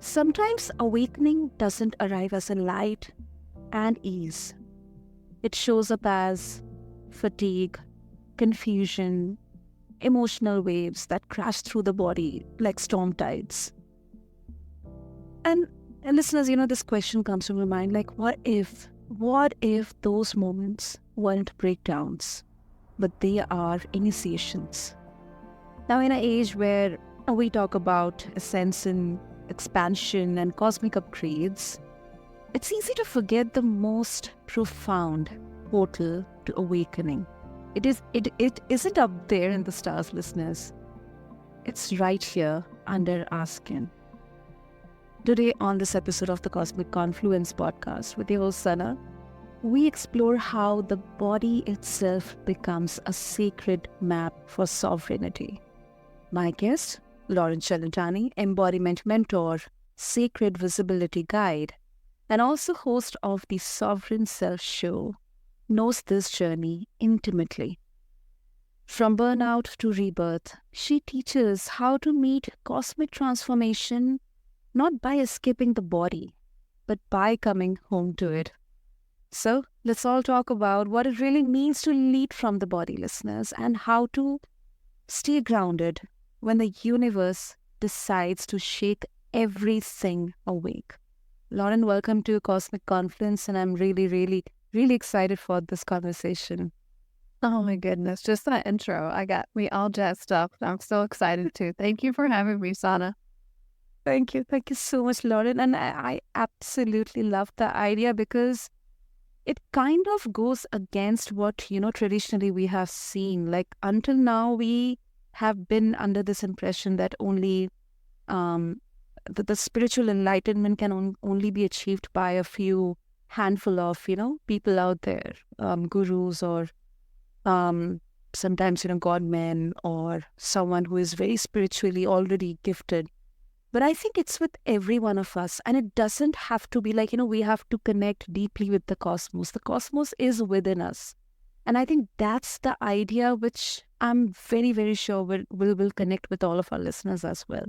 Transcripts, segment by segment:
Sometimes awakening doesn't arrive as a light and ease. It shows up as fatigue, confusion, emotional waves that crash through the body like storm tides. And, and listeners, this question comes to my mind like, what if those moments weren't breakdowns, but they are initiations? Now, in an age where we talk about ascension, expansion, and cosmic upgrades, it's easy to forget the most profound portal to awakening. It isn't up there in the stars, listeners. It's right here under our skin. Today, on this episode of the Cosmic Confluence podcast with your host Sana, we explore how the body itself becomes a sacred map for sovereignty. My guest, Loren Cellentani, embodiment mentor, sacred visibility guide, and also host of the Sovereign Self show, knows this journey intimately. From burnout to rebirth, she teaches how to meet cosmic transformation not by escaping the body, but by coming home to it. So, let's all talk about what it really means to lead from the body, listeners, and how to stay grounded when the universe decides to shake everything awake. Loren, welcome to Cosmic Confluence, and I'm really, really, really excited for this conversation. Oh my goodness, just that intro. I got me all jazzed up. I'm so excited too. Thank you for having me, Sana. Thank you. Thank you so much, Loren. And I absolutely love the idea because it kind of goes against what, traditionally we have seen. Like until now, we have been under this impression that only the spiritual enlightenment can only be achieved by a few handful of, people out there, gurus or sometimes, God men or someone who is very spiritually already gifted. But I think it's with every one of us, and it doesn't have to be like, we have to connect deeply with the cosmos. The cosmos is within us. And I think that's the idea which I'm very, very sure will connect with all of our listeners as well.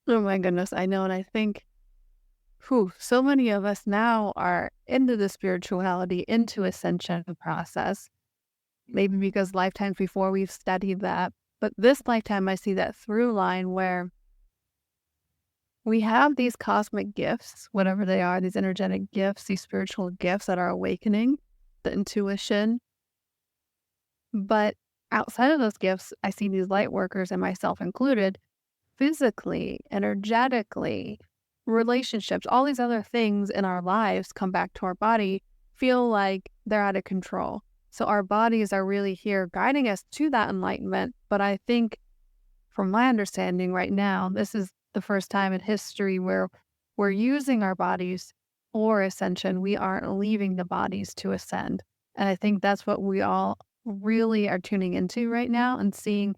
Oh my goodness, I know. And I think, so many of us now are into the spirituality, into ascension process. Maybe because lifetimes before we've studied that. But this lifetime, I see that through line where we have these cosmic gifts, whatever they are, these energetic gifts, these spiritual gifts that are awakening, the intuition. But outside of those gifts, I see these light workers, and myself included, physically, energetically, relationships, all these other things in our lives come back to our body, feel like they're out of control. So our bodies are really here guiding us to that enlightenment. But I think from my understanding right now, this is the first time in history where we're using our bodies for ascension. We aren't leaving the bodies to ascend. And I think that's what we all really are tuning into right now and seeing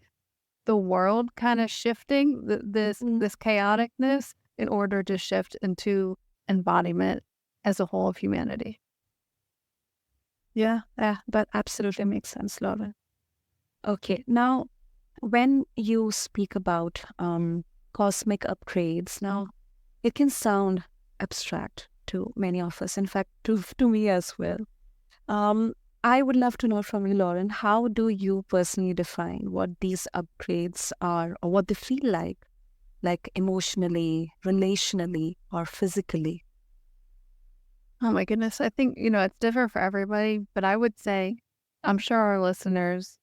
the world kind of shifting this chaoticness in order to shift into embodiment as a whole of humanity. Yeah, that absolutely makes sense, Loren. Okay, now when you speak about cosmic upgrades, now it can sound abstract to many of us. In fact, to me as well. I would love to know from you, Loren, how do you personally define what these upgrades are or what they feel like emotionally, relationally, or physically? Oh my goodness. I think, it's different for everybody, but I would say, I'm sure our listeners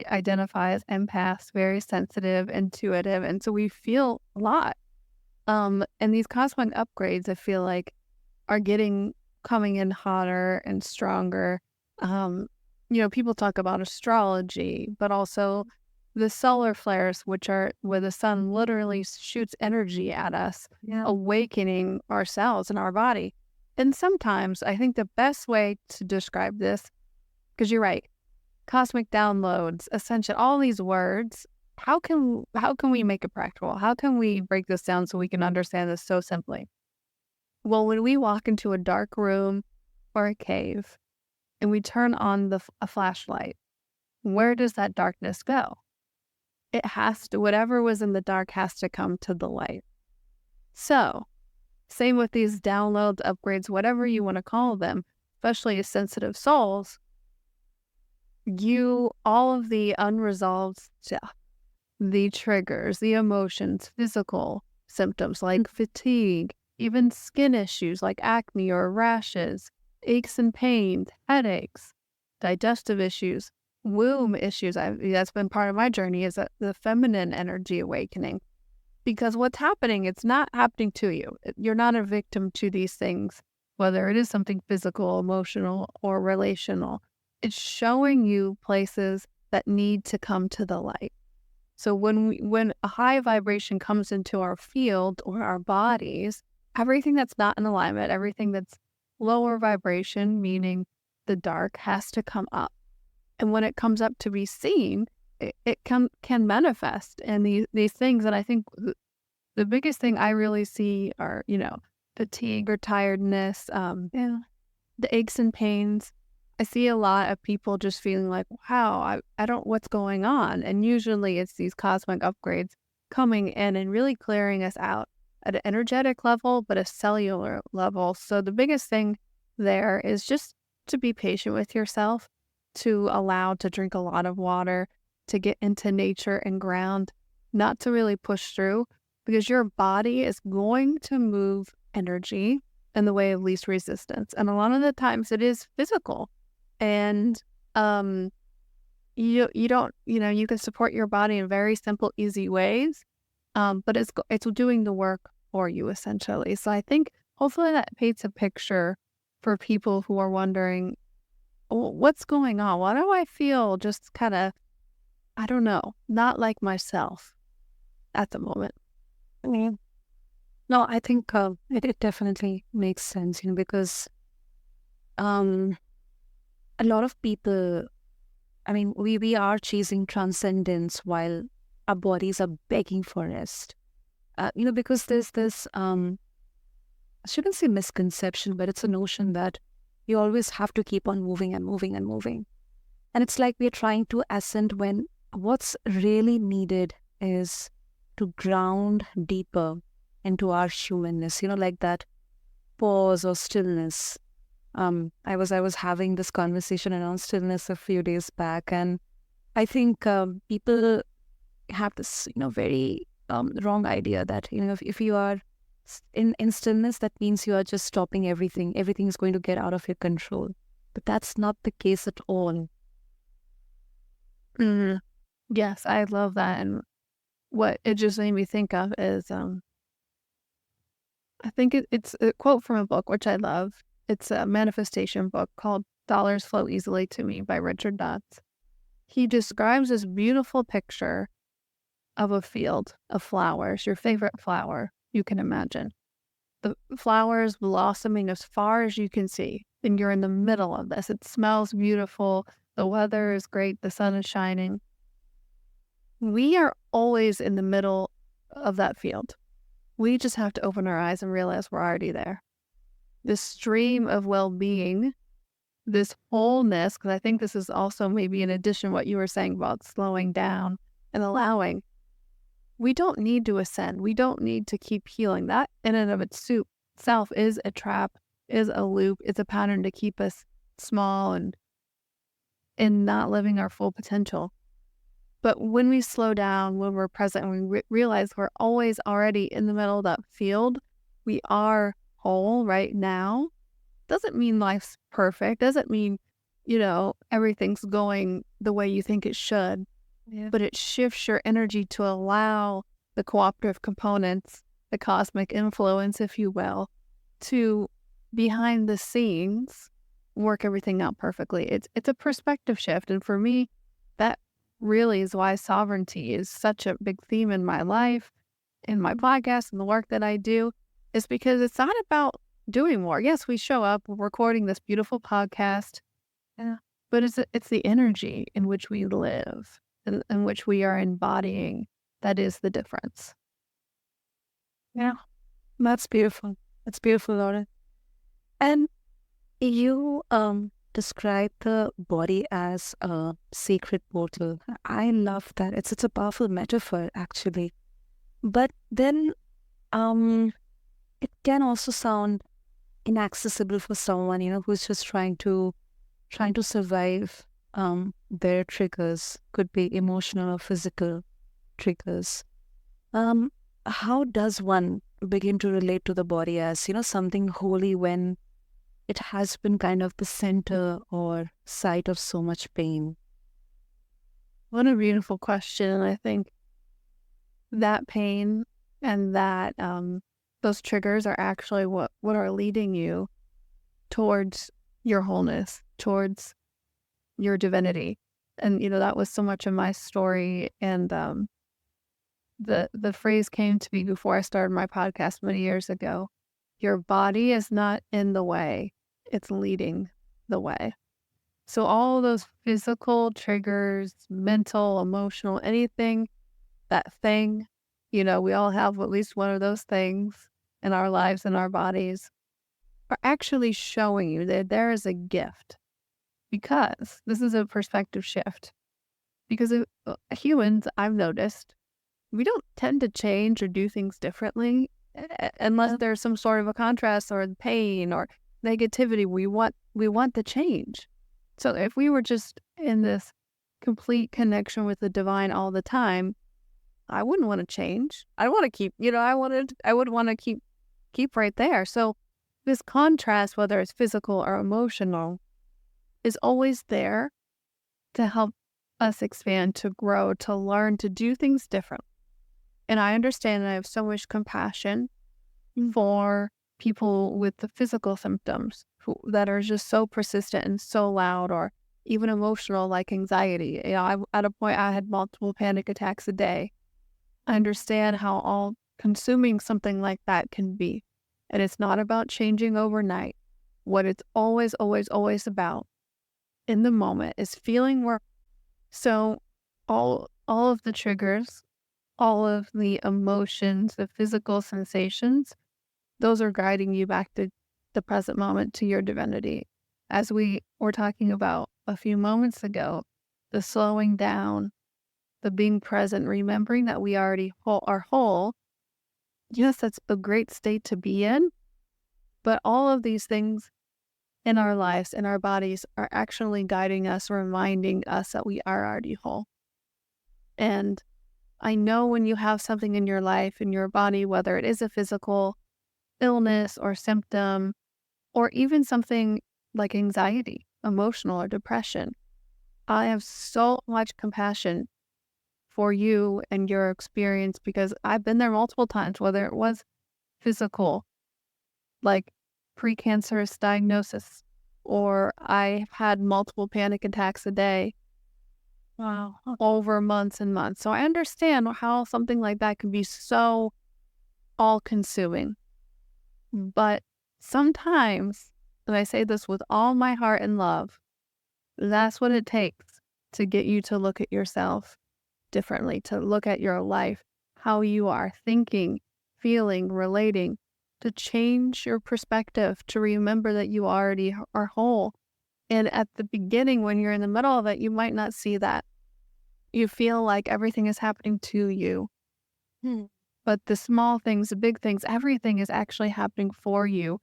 identify as empaths, very sensitive, intuitive, and so we feel a lot. And these cosmic upgrades, I feel like, are coming in hotter and stronger. People talk about astrology, but also the solar flares, which are where the sun literally shoots energy at us, awakening ourselves and our body. And sometimes I think the best way to describe this, because you're right, cosmic downloads, ascension, all these words, how can we make it practical? How can we break this down so we can understand this so simply? Well, when we walk into a dark room or a cave and we turn on a flashlight, where does that darkness go? It has to, whatever was in the dark has to come to the light. So, same with these downloads, upgrades, whatever you want to call them, especially as sensitive souls, all of the unresolved stuff, the triggers, the emotions, physical symptoms like fatigue, even skin issues like acne or rashes, aches and pains, headaches, digestive issues, womb issues. That's been part of my journey, is the feminine energy awakening. Because what's happening, it's not happening to you. You're not a victim to these things, whether it is something physical, emotional, or relational. It's showing you places that need to come to the light. So when a high vibration comes into our field or our bodies, everything that's not in alignment, everything that's lower vibration, meaning the dark, has to come up. And when it comes up to be seen, it can manifest. And these things, and I think the biggest thing I really see are, fatigue or tiredness, the aches and pains. I see a lot of people just feeling like, wow, I don't, what's going on? And usually it's these cosmic upgrades coming in and really clearing us out at an energetic level, but a cellular level. So the biggest thing there is just to be patient with yourself, to allow to drink a lot of water, to get into nature and ground, not to really push through, because your body is going to move energy in the way of least resistance. And a lot of the times it is physical. And you don't, you can support your body in very simple, easy ways, but it's doing the work for you, essentially. So I think hopefully that paints a picture for people who are wondering, what's going on? Why do I feel just kind of, I don't know, not like myself at the moment? No, I think it definitely makes sense, because a lot of people, we are chasing transcendence while our bodies are begging for rest. Because there's this, I shouldn't say misconception, but it's a notion that you always have to keep on moving and moving and moving. And it's like we're trying to ascend when what's really needed is to ground deeper into our humanness, like that pause or stillness. I was having this conversation around stillness a few days back, and I think people have this, very wrong idea that, if you are in stillness, that means you are just stopping everything. Everything is going to get out of your control. But that's not the case at all. Mm-hmm. Yes, I love that. And what it just made me think of is, I think it's a quote from a book, which I love. It's a manifestation book called Dollars Flow Easily to Me by Richard Dotz. He describes this beautiful picture of a field of flowers, your favorite flower you can imagine. The flowers blossoming as far as you can see, and you're in the middle of this. It smells beautiful. The weather is great. The sun is shining. We are always in the middle of that field. We just have to open our eyes and realize we're already there. This stream of well-being, this wholeness, because I think this is also maybe in addition to what you were saying about slowing down and allowing. We don't need to ascend. We don't need to keep healing. That in and of itself is a trap, is a loop, it's a pattern to keep us small and not living our full potential. But when we slow down, when we're present, and we realize we're always already in the middle of that field, we are whole right now. Doesn't mean life's perfect. Doesn't mean, everything's going the way you think it should. Yeah. But it shifts your energy to allow the cooperative components, the cosmic influence, if you will, to behind the scenes work everything out perfectly. It's a perspective shift. And for me, that really is why sovereignty is such a big theme in my life, in my podcast, and the work that I do, is because it's not about doing more. Yes, we show up, we're recording this beautiful podcast, but it's the energy in which we live, in which we are embodying, that is the difference. Yeah, that's beautiful. That's beautiful, Loren. And you describe the body as a sacred portal. I love that. It's a powerful metaphor, actually. But then it can also sound inaccessible for someone, who's just trying to survive their triggers, could be emotional or physical triggers. Um, how does one begin to relate to the body as, something holy when it has been kind of the center or site of so much pain? What a beautiful question. And I think that pain and that those triggers are actually what are leading you towards your wholeness, towards your divinity. And that was so much of my story. And the phrase came to me before I started my podcast many years ago. Your body is not in the way, it's leading the way. So all those physical triggers, mental, emotional, anything, that thing, we all have at least one of those things in our lives and our bodies, are actually showing you that there is a gift. Because this is a perspective shift. Because humans, I've noticed, we don't tend to change or do things differently unless there's some sort of a contrast or pain or negativity. We want the change. So if we were just in this complete connection with the divine all the time, I wouldn't want to change. I want to keep, I would want to keep right there. So this contrast, whether it's physical or emotional, is always there to help us expand, to grow, to learn, to do things different. And I understand, and I have so much compassion for people with the physical symptoms that are just so persistent and so loud, or even emotional, like anxiety. At a point, I had multiple panic attacks a day. I understand how all-consuming something like that can be. And it's not about changing overnight. What it's always, always, always about in the moment is feeling where. So all of the triggers, all of the emotions, the physical sensations, those are guiding you back to the present moment, to your divinity. As we were talking about a few moments ago, the slowing down, the being present, remembering that we already are whole. Yes, that's a great state to be in, but all of these things in our lives, in our bodies, are actually guiding us, reminding us that we are already whole. And I know when you have something in your life, in your body, whether it is a physical illness or symptom, or even something like anxiety, emotional, or depression, I have so much compassion for you and your experience, because I've been there multiple times, whether it was physical, like precancerous diagnosis, or I've had multiple panic attacks a day. Wow. Over months and months. So I understand how something like that can be so all-consuming. But sometimes, and I say this with all my heart and love, that's what it takes to get you to look at yourself differently, to look at your life, how you are thinking, feeling, relating, to change your perspective, to remember that you already are whole. And at the beginning, when you're in the middle of it, you might not see that. You feel like everything is happening to you. But the small things, the big things, everything is actually happening for you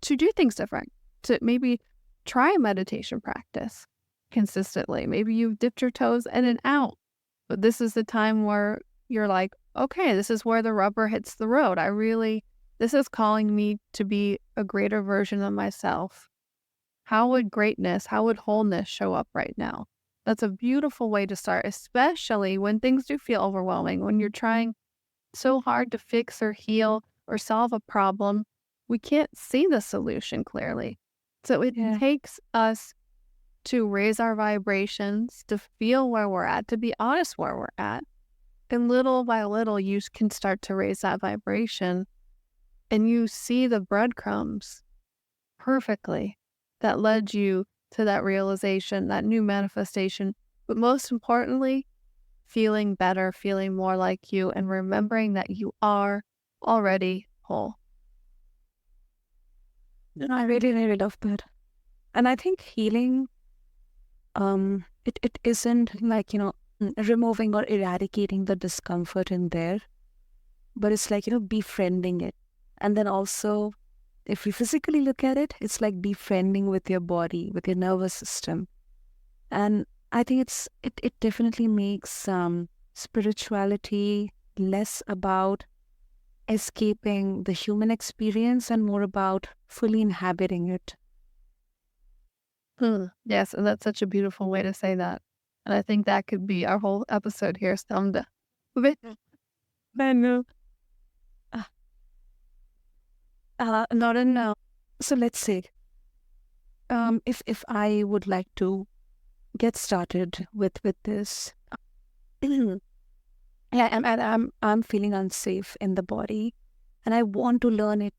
to do things different, to maybe try a meditation practice consistently. Maybe you've dipped your toes in and out, but this is the time where you're like, okay, this is where the rubber hits the road. This is calling me to be a greater version of myself. How would greatness, how would wholeness show up right now? That's a beautiful way to start, especially when things do feel overwhelming, when you're trying so hard to fix or heal or solve a problem. We can't see the solution clearly. So it takes us to raise our vibrations, to feel where we're at, to be honest where we're at. And little by little, you can start to raise that vibration, and you see the breadcrumbs perfectly that led you to that realization, that new manifestation. But most importantly, feeling better, feeling more like you, and remembering that you are already whole. I really, really love that. And I think healing, it isn't like, removing or eradicating the discomfort in there, but it's like, befriending it. And then also, if we physically look at it, it's like befriending with your body, with your nervous system. And I think it definitely makes spirituality less about escaping the human experience and more about fully inhabiting it. Yes, and that's such a beautiful way to say that. And I think that could be our whole episode here summed up. With Then, Lauren, so let's say, if I would like to get started with this, yeah, I'm feeling unsafe in the body, and I want to learn it.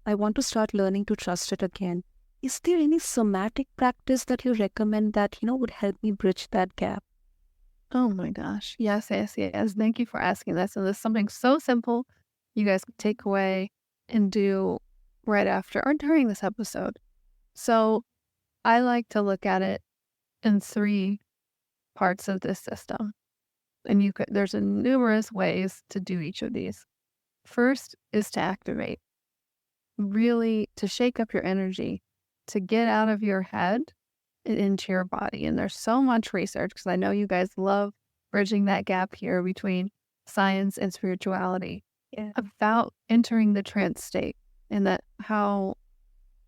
I want to start learning to trust it again. Is there any somatic practice that you recommend that would help me bridge that gap? Oh my gosh. Yes, yes, yes. Thank you for asking this. And this is something so simple you guys can take away and do right after or during this episode. So I like to look at it in 3 parts of this system. And there's numerous ways to do each of these. First is to activate, really to shake up your energy, to get out of your head and into your body. And there's so much research because I know you guys love bridging that gap here between science and spirituality about entering the trance state, and that how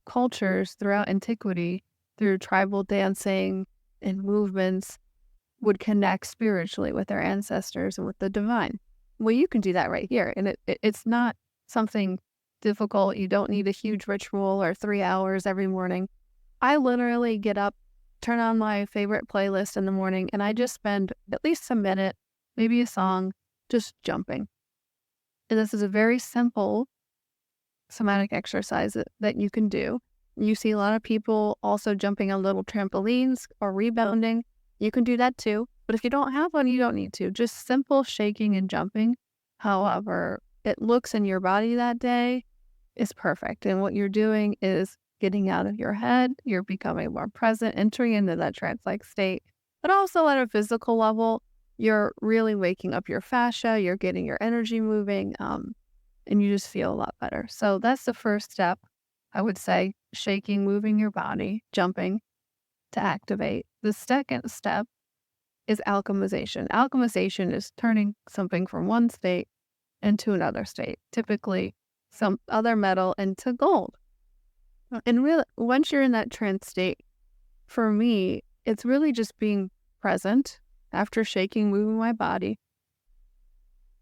cultures throughout antiquity, through tribal dancing and movements, would connect spiritually with their ancestors and with the divine. Well, you can do that right here. And it's not something difficult. You don't need a huge ritual or 3 hours every morning. I literally get up, turn on my favorite playlist in the morning, and I just spend at least a minute, maybe a song, just jumping. And this is a very simple somatic exercise that you can do. You see a lot of people also jumping on little trampolines or rebounding. You can do that too. But if you don't have one, you don't need to. Just simple shaking and jumping, however it looks in your body that day, is perfect. And what you're doing is getting out of your head. You're becoming more present, entering into that trance-like state. But also at a physical level, you're really waking up your fascia. You're getting your energy moving, and you just feel a lot better. So that's the first step, I would say, shaking, moving your body, jumping to activate. The second step is alchemization. Alchemization is turning something from one state into another state, typically some other metal into gold. And really, once you're in that trance state, for me, it's really just being present after shaking, moving my body.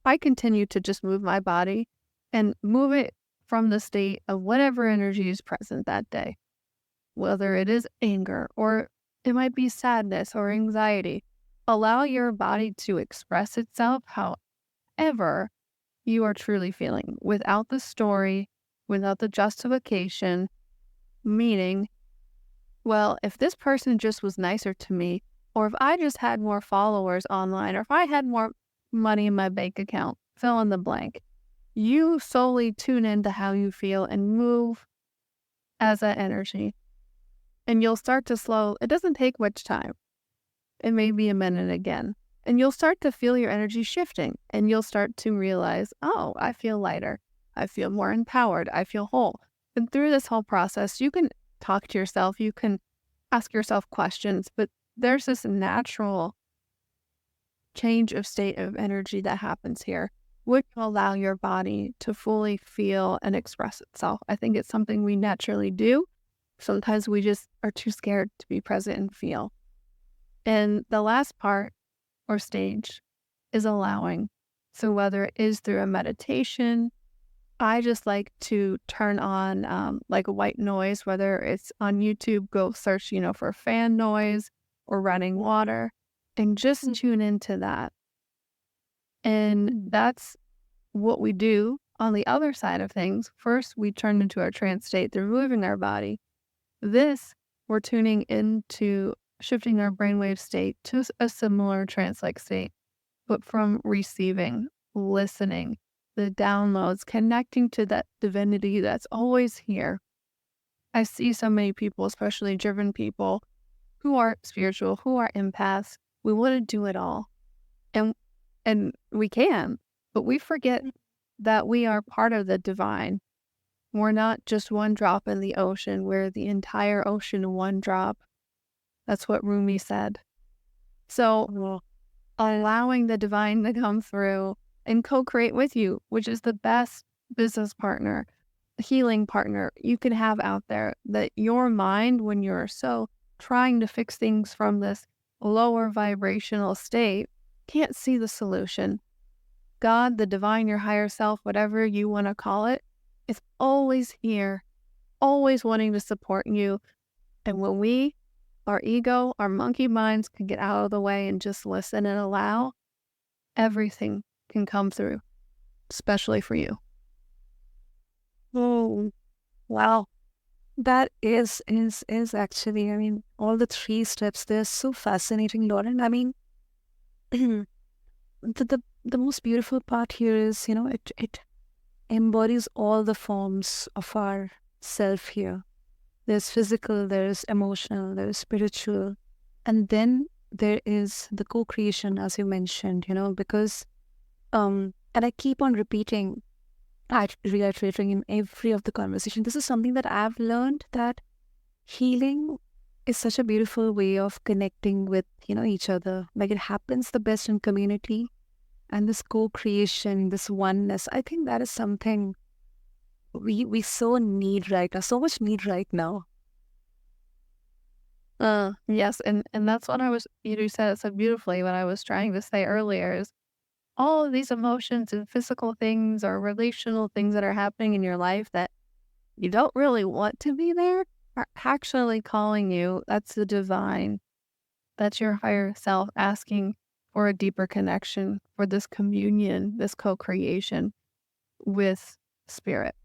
I continue to just move my body and move it from the state of whatever energy is present that day, whether it is anger or it might be sadness or anxiety. Allow your body to express itself however you are truly feeling, without the story, without the justification, meaning, well, if this person just was nicer to me, or if I just had more followers online, or if I had more money in my bank account, fill in the blank. You solely tune into how you feel and move as that energy. And you'll start to slow. It doesn't take much time. It may be a minute again. And you'll start to feel your energy shifting. And you'll start to realize, oh, I feel lighter. I feel more empowered. I feel whole. And through this whole process, you can talk to yourself. You can ask yourself questions. But there's this natural change of state of energy that happens here, which will allow your body to fully feel and express itself. I think it's something we naturally do. Sometimes we just are too scared to be present and feel. And the last part or stage is allowing. So whether it is through a meditation, I just like to turn on like a white noise, whether it's on YouTube, go search, for fan noise or running water, and just tune into that. And that's what we do on the other side of things. First, we turn into our trance state through moving our body. This, we're tuning into shifting our brainwave state to a similar trance-like state, but from receiving, listening, the downloads, connecting to that divinity that's always here. I see so many people, especially driven people, who are spiritual, who are empaths. We want to do it all. And we can, but we forget that we are part of the divine. We're not just one drop in the ocean. We're the entire ocean, one drop. That's what Rumi said. So allowing the divine to come through and co-create with you, which is the best business partner, healing partner you could have out there, that your mind, when you're so trying to fix things from this lower vibrational state, can't see the solution. God, the divine, your higher self, whatever you want to call it, is always here, always wanting to support you. And when our ego, our monkey minds can get out of the way and just listen and allow, everything can come through, especially for you. Oh, wow. That is actually, I mean, all the 3 steps, they're so fascinating, Loren. I mean, the most beautiful part here is, it embodies all the forms of our self here. There's physical, there's emotional, there's spiritual, and then there is the co-creation, as you mentioned, because, and I keep on reiterating in every of the conversation, this is something that I've learned, that healing is such a beautiful way of connecting with, each other. Like, it happens the best in community, and this co-creation, this oneness, I think that is something we so need right now, so much need right now. Yes, and that's what you said it so beautifully, what I was trying to say earlier is all of these emotions and physical things or relational things that are happening in your life that you don't really want to be there are actually calling you. That's the divine. That's your higher self asking for a deeper connection, for this communion, this co-creation with spirit.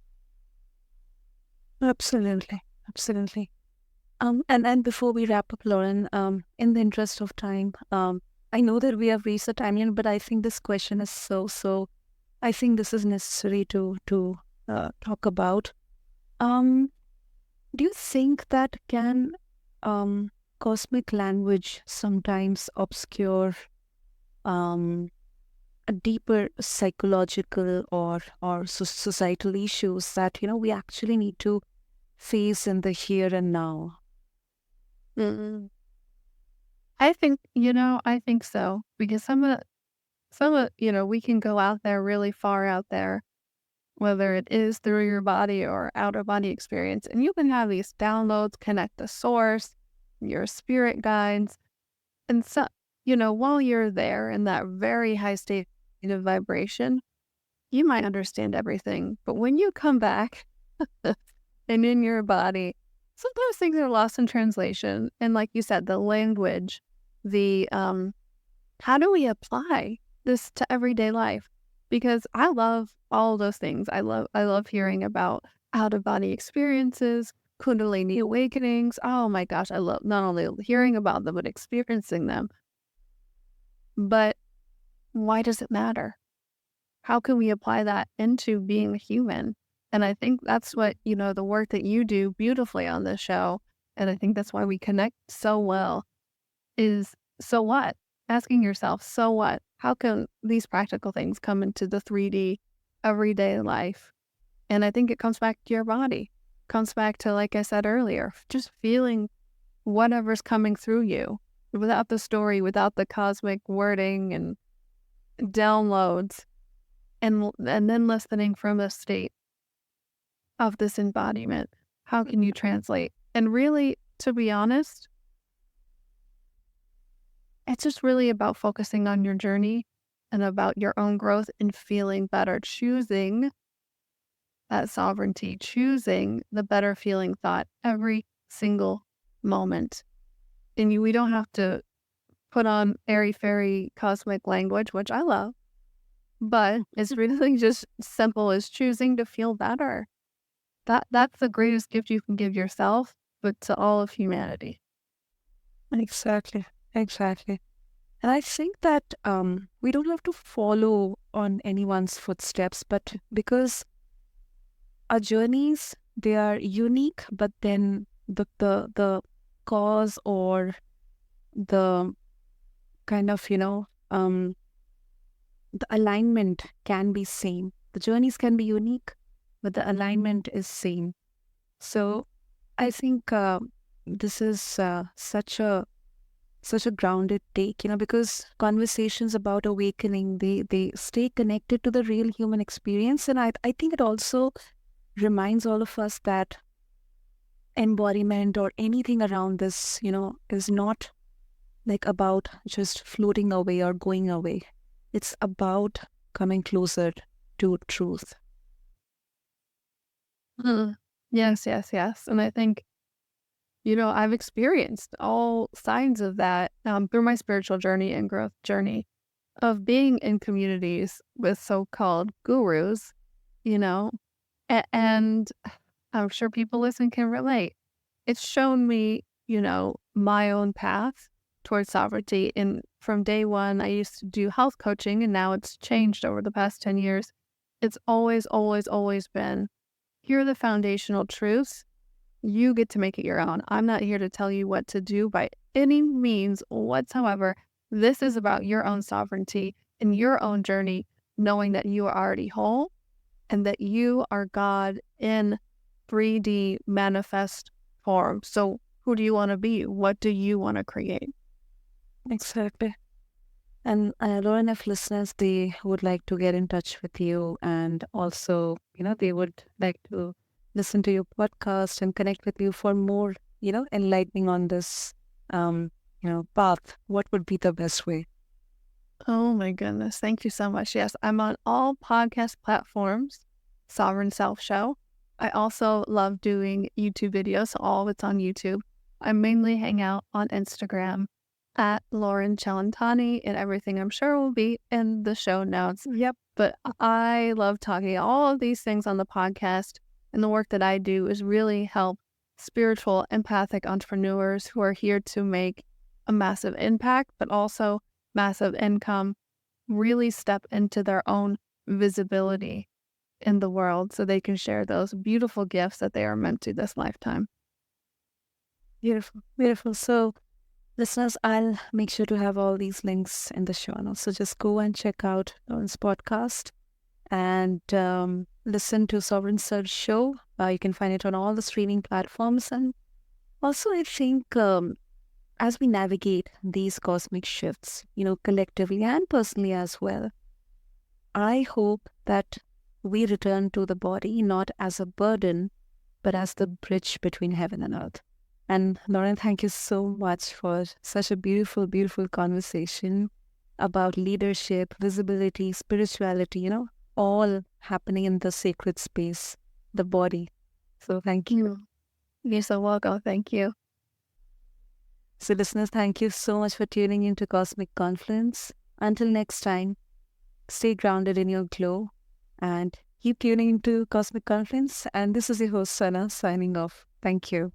Absolutely. And before we wrap up, Loren, in the interest of time, I know that we have reached the time limit, but I think this question is so. I think this is necessary to talk about. Do you think that can cosmic language sometimes obscure a deeper psychological or societal issues that we actually need to face in the here and now? Mm-hmm. I think so, because some of we can go out there, really far out there, whether it is through your body or outer body experience, and you can have these downloads, connect the source, your spirit guides, and so while you're there in that very high state of vibration, you might understand everything, but when you come back and in your body, sometimes things are lost in translation, and like you said, the language, the how do we apply this to everyday life? Because I love all those things. I love hearing about out of body experiences, Kundalini awakenings. Oh my gosh, I love not only hearing about them but experiencing them. But why does it matter? How can we apply that into being human? And I think that's what, the work that you do beautifully on this show, and I think that's why we connect so well, is so what? Asking yourself, so what? How can these practical things come into the 3D everyday life? And I think it comes back to your body. Comes back to, like I said earlier, just feeling whatever's coming through you without the story, without the cosmic wording and downloads, and then listening from a state of this embodiment. How can you translate? And really, to be honest, it's just really about focusing on your journey and about your own growth and feeling better, choosing that sovereignty, choosing the better feeling thought every single moment. And we don't have to put on airy-fairy cosmic language, which I love, but it's really just simple as choosing to feel better. That's the greatest gift you can give yourself, but to all of humanity. Exactly. And I think that we don't have to follow on anyone's footsteps, but because our journeys, they are unique, but then the cause or the kind of, the alignment can be same. The journeys can be unique, but the alignment is same. So I think this is such a grounded take, because conversations about awakening, they stay connected to the real human experience. And I think it also reminds all of us that embodiment or anything around this, is not like about just floating away or going away. It's about coming closer to truth. Mm. Yes, yes, yes. And I think, I've experienced all signs of that through my spiritual journey and growth journey of being in communities with so-called gurus, you know, and I'm sure people listening can relate. It's shown me, my own path towards sovereignty. And from day one, I used to do health coaching, and now it's changed over the past 10 years. It's always, always, always been here are the foundational truths. You get to make it your own. I'm not here to tell you what to do by any means whatsoever. This is about your own sovereignty and your own journey, knowing that you are already whole and that you are God in 3D manifest form. So who do you want to be? What do you want to create? Exactly. And Lauren, if listeners, they would like to get in touch with you, and also, they would like to listen to your podcast and connect with you for more, enlightening on this, path, what would be the best way? Oh my goodness. Thank you so much. Yes, I'm on all podcast platforms, Sovereign Self Show. I also love doing YouTube videos, so all of it's on YouTube. I mainly hang out on Instagram at Loren Cellentani, and everything I'm sure will be in the show notes. Yep. But I love talking all of these things on the podcast, and the work that I do is really help spiritual, empathic entrepreneurs who are here to make a massive impact, but also massive income, really step into their own visibility in the world so they can share those beautiful gifts that they are meant to this lifetime. Beautiful. Beautiful. So, listeners, I'll make sure to have all these links in the show notes. So just go and check out Lauren's podcast and listen to Sovereign Surge Show. You can find it on all the streaming platforms. And also, I think as we navigate these cosmic shifts, collectively and personally as well, I hope that we return to the body not as a burden, but as the bridge between heaven and earth. And Lauren, thank you so much for such a beautiful, beautiful conversation about leadership, visibility, spirituality, all happening in the sacred space, the body. So thank you. You're so welcome. Thank you. So listeners, thank you so much for tuning into Cosmic Confluence. Until next time, stay grounded in your glow and keep tuning into Cosmic Confluence. And this is your host, Sana, signing off. Thank you.